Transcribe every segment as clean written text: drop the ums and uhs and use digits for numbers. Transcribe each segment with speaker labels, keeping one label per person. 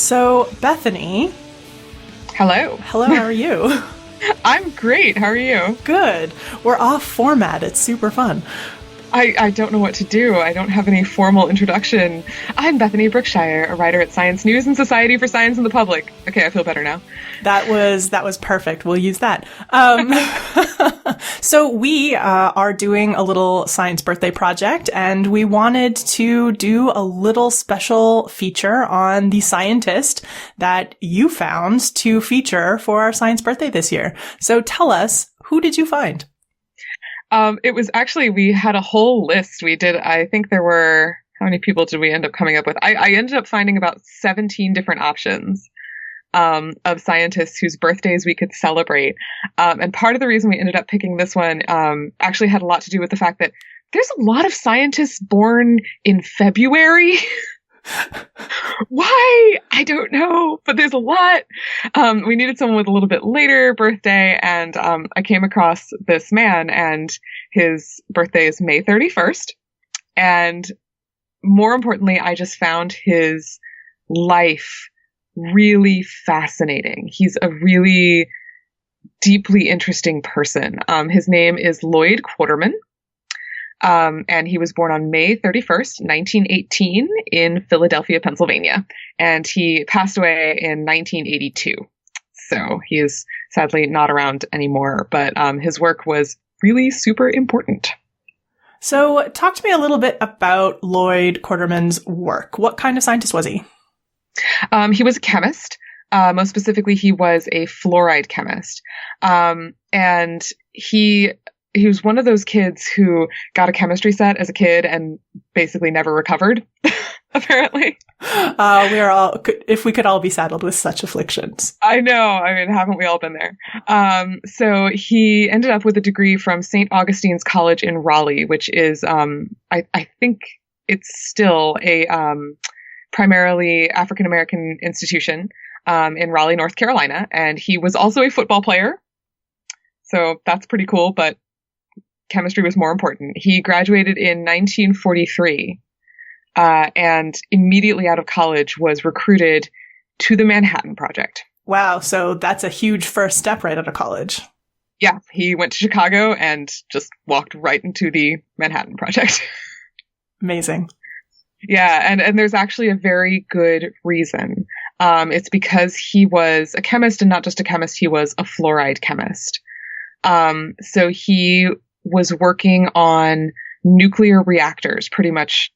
Speaker 1: So, Bethany.
Speaker 2: Hello.
Speaker 1: Hello, how are you?
Speaker 2: I'm great. How are you?
Speaker 1: Good. We're off format. It's super fun.
Speaker 2: I don't know what to do. I don't have any formal introduction. I'm Bethany Brookshire, a writer at Science News and Society for Science and the Public. Okay, I feel better now.
Speaker 1: That was perfect. We'll use that. So we are doing a little science birthday project, and we wanted to do a little special feature on the scientist that you found to feature for our science birthday this year. So tell us, who did you find?
Speaker 2: It was actually, we had a whole list. We did, I think there were, how many people did we end up coming up with? I ended up finding about 17 different options of scientists whose birthdays we could celebrate. And part of the reason we ended up picking this one actually had a lot to do with the fact that there's a lot of scientists born in February. Why? I don't know, but there's a lot. We needed someone with a little bit later birthday, and I came across this man, and his birthday is May 31st. And more importantly, I just found his life really fascinating. He's a really deeply interesting person. His name is Lloyd Quarterman. And he was born on May 31st, 1918 in Philadelphia, Pennsylvania. And he passed away in 1982. So he is sadly not around anymore, but his work was really super important.
Speaker 1: So talk to me a little bit about Lloyd Quarterman's work. What kind of scientist was he?
Speaker 2: He was a chemist. Most specifically, he was a fluoride chemist. And he was one of those kids who got a chemistry set as a kid and basically never recovered, apparently.
Speaker 1: We are all, if we could all be saddled with such afflictions.
Speaker 2: I know. I mean, haven't we all been there? So he ended up with a degree from St. Augustine's College in Raleigh, which is, I think it's still a primarily African-American institution in Raleigh, North Carolina. And he was also a football player. So that's pretty cool, but chemistry was more important. He graduated in 1943 and immediately out of college was recruited to the Manhattan Project.
Speaker 1: Wow. So that's a huge first step right out of college.
Speaker 2: Yeah. He went to Chicago and just walked right into the Manhattan Project.
Speaker 1: Amazing.
Speaker 2: Yeah. And there's actually a very good reason. It's because he was a chemist, and not just a chemist, he was a fluoride chemist. So he was working on nuclear reactors pretty much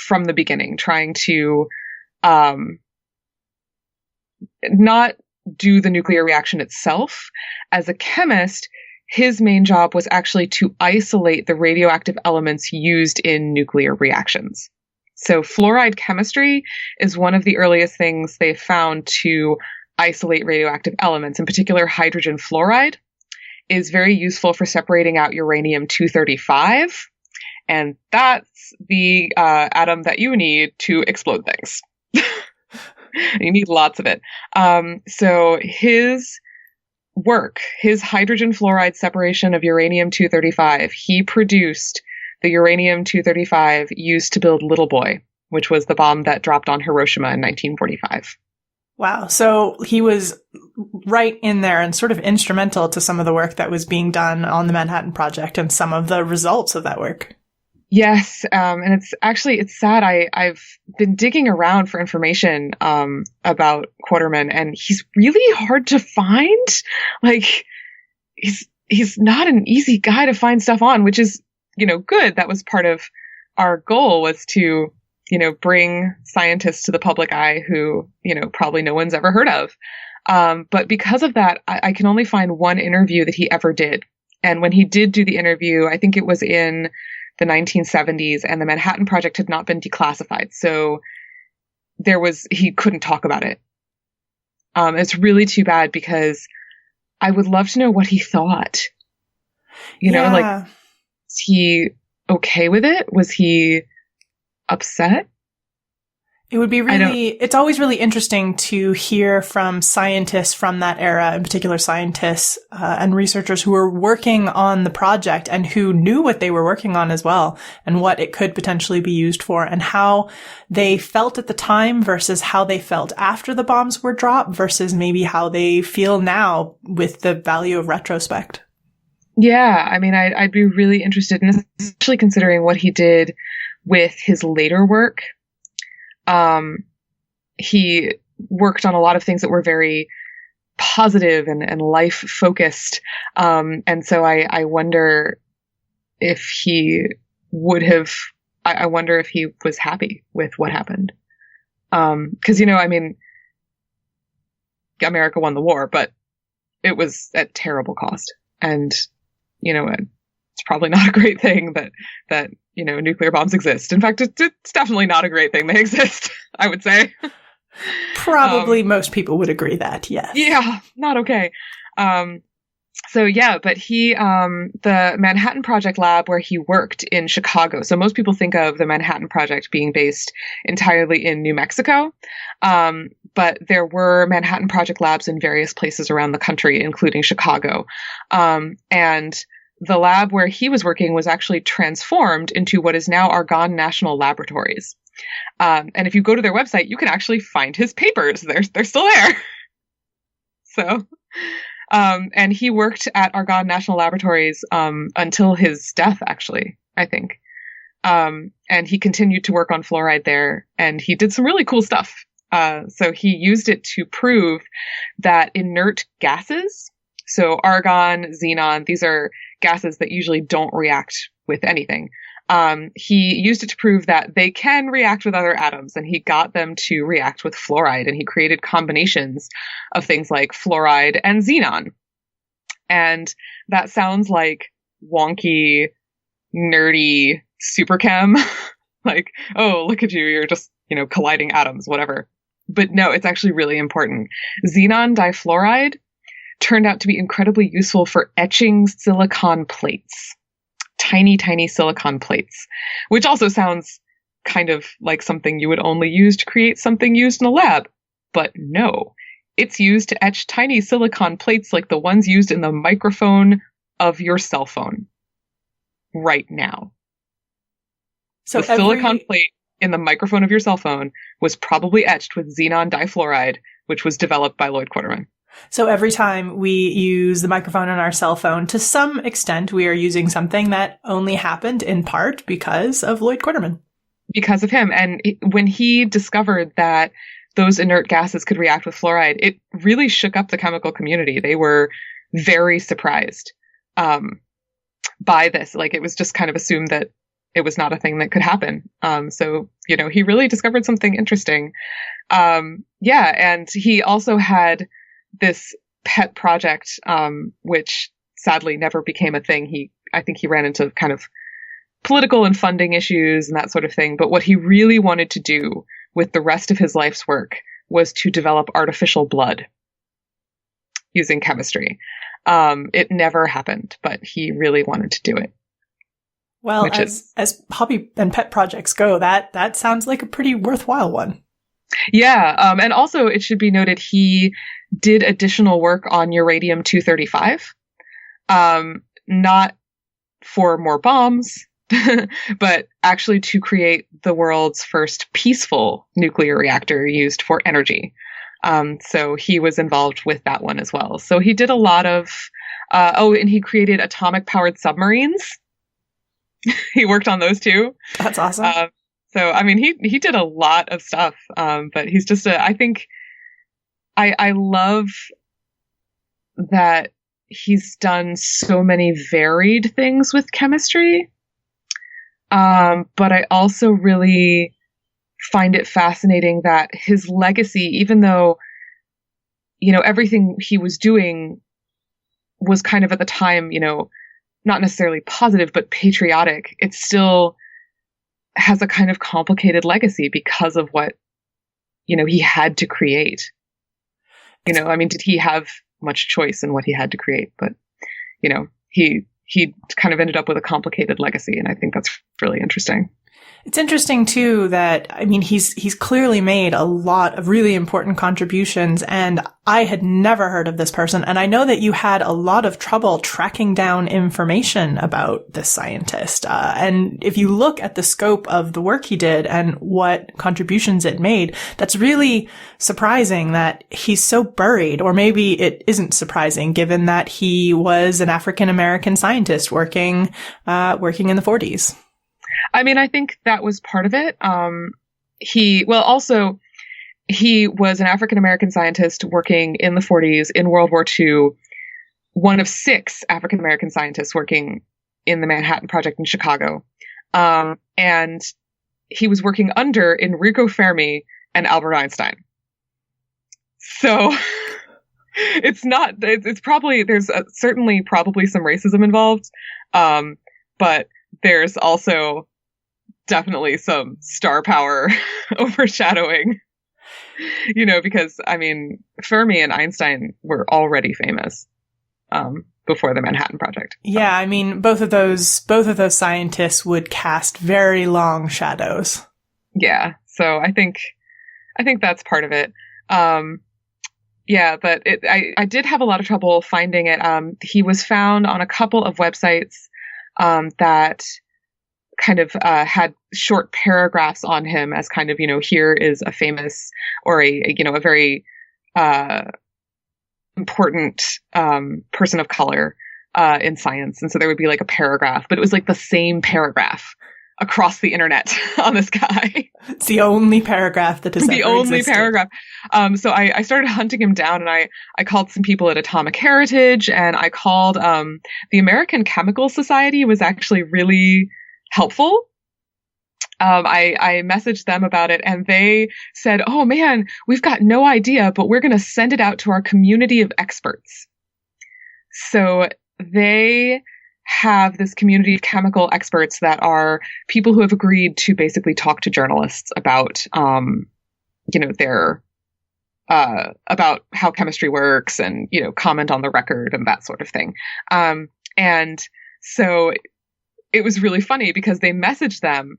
Speaker 2: from the beginning, trying to not do the nuclear reaction itself. As a chemist, his main job was actually to isolate the radioactive elements used in nuclear reactions. So fluoride chemistry is one of the earliest things they found to isolate radioactive elements, in particular hydrogen fluoride is very useful for separating out uranium-235, and that's the atom that you need to explode things. You need lots of it. So his work, his hydrogen fluoride separation of uranium-235, he produced the uranium-235 used to build Little Boy, which was the bomb that dropped on Hiroshima in 1945.
Speaker 1: Wow. So he was right in there and sort of instrumental to some of the work that was being done on the Manhattan Project and some of the results of that work.
Speaker 2: Yes. And it's sad. I've been digging around for information about Quarterman, and he's really hard to find. Like, he's not an easy guy to find stuff on, which is, good. That was part of our goal, was to bring scientists to the public eye who, probably no one's ever heard of. But because of that, I can only find one interview that he ever did. And when he did do the interview, I think it was in the 1970s, and the Manhattan Project had not been declassified. So he couldn't talk about it. It's really too bad, because I would love to know what he thought. Was he okay with it? Was he upset?
Speaker 1: It would be it's always really interesting to hear from scientists from that era, in particular scientists and researchers who were working on the project and who knew what they were working on as well and what it could potentially be used for and how they felt at the time versus how they felt after the bombs were dropped versus maybe how they feel now with the value of retrospect.
Speaker 2: Yeah, I mean, I'd be really interested in, especially considering what he did with his later work. He worked on a lot of things that were very positive and life focused. And so I wonder if he would have, I wonder if he was happy with what happened. 'Cause, I mean, America won the war, but it was at terrible cost. And, it's probably not a great thing that nuclear bombs exist. In fact, it's definitely not a great thing they exist, I would say.
Speaker 1: Probably most people would agree that, yes.
Speaker 2: Yeah, not okay. But he, the Manhattan Project lab where he worked in Chicago. So most people think of the Manhattan Project being based entirely in New Mexico. But there were Manhattan Project labs in various places around the country, including Chicago. And the lab where he was working was actually transformed into what is now Argonne National Laboratories. And if you go to their website, you can actually find his papers. They're still there. So, and he worked at Argonne National Laboratories until his death, actually, I think. And he continued to work on fluoride there, and he did some really cool stuff. So he used it to prove that inert gases, so argon, xenon, these are gases that usually don't react with anything. He used it to prove that they can react with other atoms, and he got them to react with fluoride, and he created combinations of things like fluoride and xenon. And that sounds like wonky, nerdy superchem. Like, oh, look at you, you're just, colliding atoms, whatever. But no, it's actually really important. Xenon difluoride turned out to be incredibly useful for etching silicon plates. Tiny, tiny silicon plates, which also sounds kind of like something you would only use to create something used in a lab. But no, it's used to etch tiny silicon plates like the ones used in the microphone of your cell phone right now. So the silicon plate in the microphone of your cell phone was probably etched with xenon difluoride, which was developed by Lloyd Quarterman.
Speaker 1: So every time we use the microphone on our cell phone, to some extent, we are using something that only happened in part because of Lloyd Quarterman.
Speaker 2: Because of him. And when he discovered that those inert gases could react with fluoride, it really shook up the chemical community. They were very surprised by this. Like, it was just kind of assumed that it was not a thing that could happen. So, he really discovered something interesting. And he also had this pet project, which sadly never became a thing. I think he ran into kind of political and funding issues and that sort of thing. But what he really wanted to do with the rest of his life's work was to develop artificial blood using chemistry. It never happened, but he really wanted to do it.
Speaker 1: Well, as hobby and pet projects go, that sounds like a pretty worthwhile one.
Speaker 2: Yeah. And also it should be noted he did additional work on uranium-235, not for more bombs, but actually to create the world's first peaceful nuclear reactor used for energy. So he was involved with that one as well. So he did a lot of, and he created atomic-powered submarines. He worked on those too.
Speaker 1: That's awesome.
Speaker 2: So, I mean, he did a lot of stuff, but he's just I think I love that he's done so many varied things with chemistry. But I also really find it fascinating that his legacy, even though, everything he was doing was kind of at the time, not necessarily positive, but patriotic, it still has a kind of complicated legacy because of what, he had to create. Did he have much choice in what he had to create? But, he kind of ended up with a complicated legacy. And I think that's really interesting.
Speaker 1: It's interesting too that, I mean, he's clearly made a lot of really important contributions, and I had never heard of this person. And I know that you had a lot of trouble tracking down information about this scientist. And if you look at the scope of the work he did and what contributions it made, that's really surprising that he's so buried. Or maybe it isn't surprising given that he was an African American scientist working in the 40s.
Speaker 2: I mean, I think that was part of it. He was an African-American scientist working in the 40s in World War II, one of 6 African-American scientists working in the Manhattan Project in Chicago. And he was working under Enrico Fermi and Albert Einstein. So it's probably, there's certainly probably some racism involved. But there's also definitely some star power overshadowing, because, I mean, Fermi and Einstein were already famous before the Manhattan Project.
Speaker 1: Yeah, I mean, both of those scientists would cast very long shadows.
Speaker 2: Yeah, so I think that's part of it. Yeah, but I did have a lot of trouble finding it. He was found on a couple of websites that kind of had short paragraphs on him as kind of, here is a famous or a very important person of color in science. And so there would be like a paragraph, but it was like the same paragraph across the internet on this guy.
Speaker 1: It's the only paragraph that has
Speaker 2: the
Speaker 1: ever
Speaker 2: only
Speaker 1: existed.
Speaker 2: paragraph. So I started hunting him down, and I called some people at Atomic Heritage, and I called the American Chemical Society was actually really helpful. I messaged them about it, and they said, "Oh man, we've got no idea, but we're going to send it out to our community of experts." So they have this community of chemical experts that are people who have agreed to basically talk to journalists about, their about how chemistry works and, comment on the record and that sort of thing. And so it was really funny because they messaged them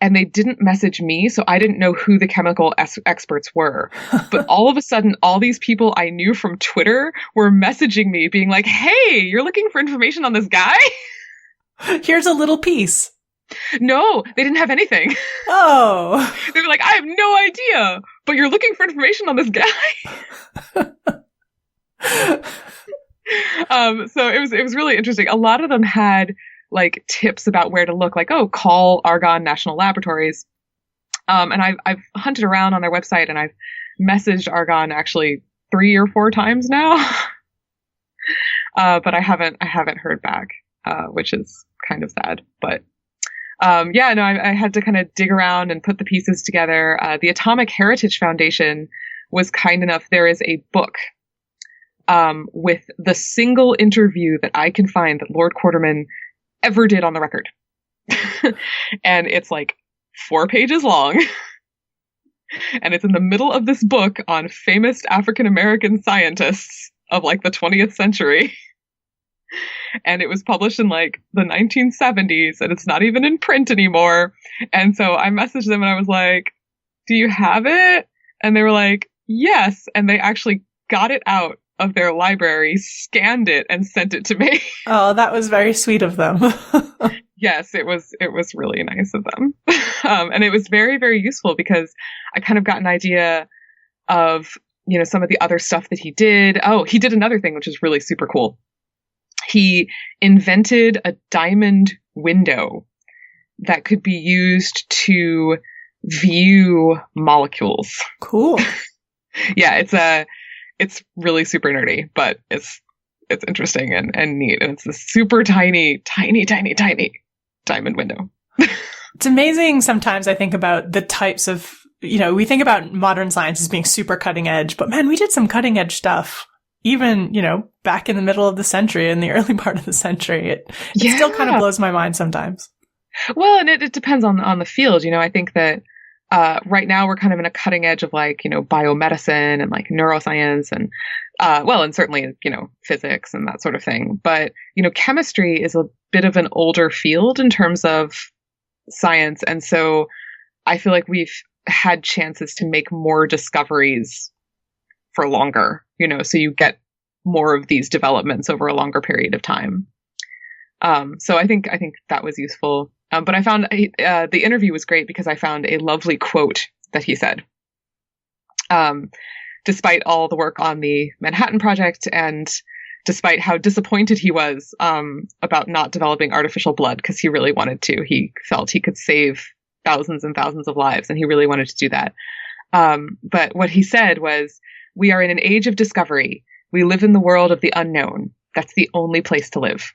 Speaker 2: and they didn't message me. So I didn't know who the chemical experts were. But all of a sudden, all these people I knew from Twitter were messaging me being like, "Hey, you're looking for information on this guy?"
Speaker 1: Here's a little piece.
Speaker 2: No, they didn't have anything.
Speaker 1: Oh.
Speaker 2: They were like, "I have no idea, but you're looking for information on this guy." So it was really interesting. A lot of them had like tips about where to look, like, oh, call Argonne National Laboratories. And I've hunted around on their website, and I've messaged Argonne actually 3 or 4 times now. But I haven't heard back, which is kind of sad. But I had to kind of dig around and put the pieces together. The Atomic Heritage Foundation was kind enough. There is a book with the single interview that I can find that Lord Quarterman ever did on the record. And it's like 4 pages long. And it's in the middle of this book on famous African American scientists of like the 20th century. And it was published in like the 1970s, and it's not even in print anymore. And so I messaged them and I was like, "Do you have it?" And they were like, "Yes." And they actually got it out of their library, scanned it, and sent it to me.
Speaker 1: Oh, that was very sweet of them.
Speaker 2: Yes, it was really nice of them. And it was very, very useful because I kind of got an idea of, some of the other stuff that he did. Oh, he did another thing, which is really super cool. He invented a diamond window that could be used to view molecules.
Speaker 1: Cool.
Speaker 2: Yeah, it's really super nerdy, but it's interesting and neat. And it's a super tiny, tiny, tiny, tiny diamond window.
Speaker 1: It's amazing sometimes I think about the types of, we think about modern science as being super cutting edge, but man, we did some cutting edge stuff even, back in the middle of the century, in the early part of the century. It still kind of blows my mind sometimes.
Speaker 2: Well, and it depends on the field. I think that right now we're kind of in a cutting edge of like, biomedicine and like neuroscience and, and certainly, physics and that sort of thing. But, chemistry is a bit of an older field in terms of science. And so I feel like we've had chances to make more discoveries for longer, so you get more of these developments over a longer period of time. So I think that was useful. But I found the interview was great because I found a lovely quote that he said. Despite all the work on the Manhattan Project and despite how disappointed he was about not developing artificial blood, because he really wanted to. He felt he could save thousands and thousands of lives, and he really wanted to do that. But what he said was, "We are in an age of discovery. We live in the world of the unknown. That's the only place to live."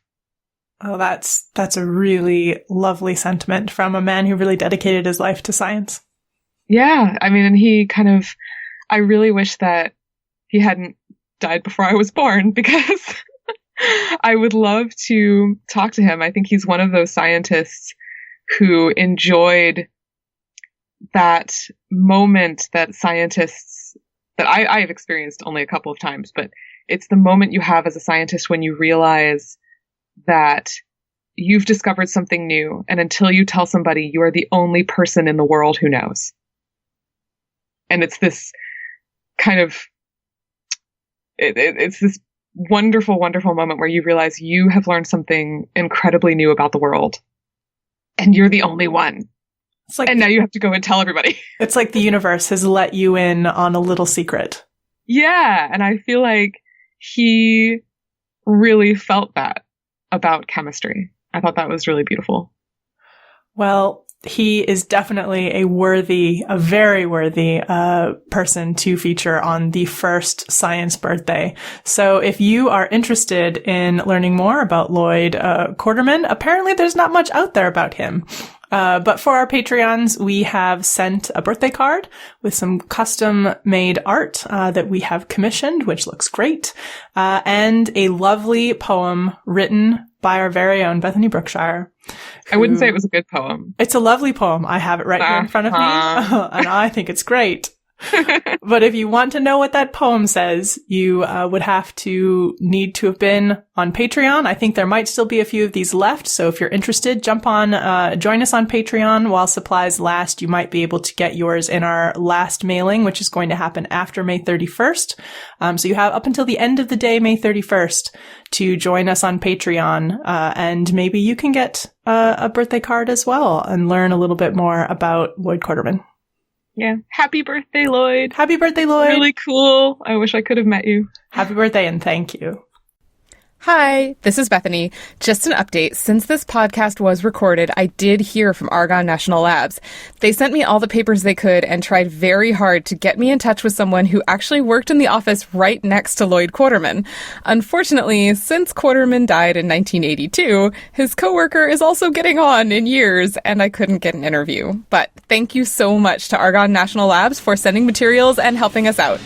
Speaker 1: Oh, that's a really lovely sentiment from a man who really dedicated his life to science.
Speaker 2: Yeah, I mean, and he I really wish that he hadn't died before I was born, because I would love to talk to him. I think he's one of those scientists who enjoyed that moment that scientists that I have experienced only a couple of times, but it's the moment you have as a scientist when you realize that you've discovered something new, and until you tell somebody, you are the only person in the world who knows. And it's this kind of, it's this wonderful, wonderful moment where you realize you have learned something incredibly new about the world, and you're the only one. It's like, and now you have to go and tell everybody.
Speaker 1: It's like the universe has let you in on a little secret.
Speaker 2: Yeah, and I feel like he really felt that about chemistry. I thought that was really beautiful.
Speaker 1: Well, he is definitely a very worthy person to feature on the first Science Birthday. So if you are interested in learning more about Lloyd Quarterman, apparently there's not much out there about him. But for our Patreons, we have sent a birthday card with some custom-made art that we have commissioned, which looks great, and a lovely poem written by our very own Bethany Brookshire.
Speaker 2: I wouldn't say it was a good poem.
Speaker 1: It's a lovely poem. I have it right here in front of me, and I think it's great. But if you want to know what that poem says, you would need to have been on Patreon. I think there might still be a few of these left. So if you're interested, join us on Patreon while supplies last. You might be able to get yours in our last mailing, which is going to happen after May 31st. So you have up until the end of the day, May 31st, to join us on Patreon. And maybe you can get a birthday card as well and learn a little bit more about Lloyd Quarterman.
Speaker 2: Yeah. Happy birthday, Lloyd.
Speaker 1: Happy birthday, Lloyd.
Speaker 2: Really cool. I wish I could have met you.
Speaker 1: Happy birthday and thank you.
Speaker 3: Hi, this is Bethany. Just an update. Since this podcast was recorded, I did hear from Argonne National Labs. They sent me all the papers they could and tried very hard to get me in touch with someone who actually worked in the office right next to Lloyd Quarterman. Unfortunately, since Quarterman died in 1982, his coworker is also getting on in years, and I couldn't get an interview. But thank you so much to Argonne National Labs for sending materials and helping us out.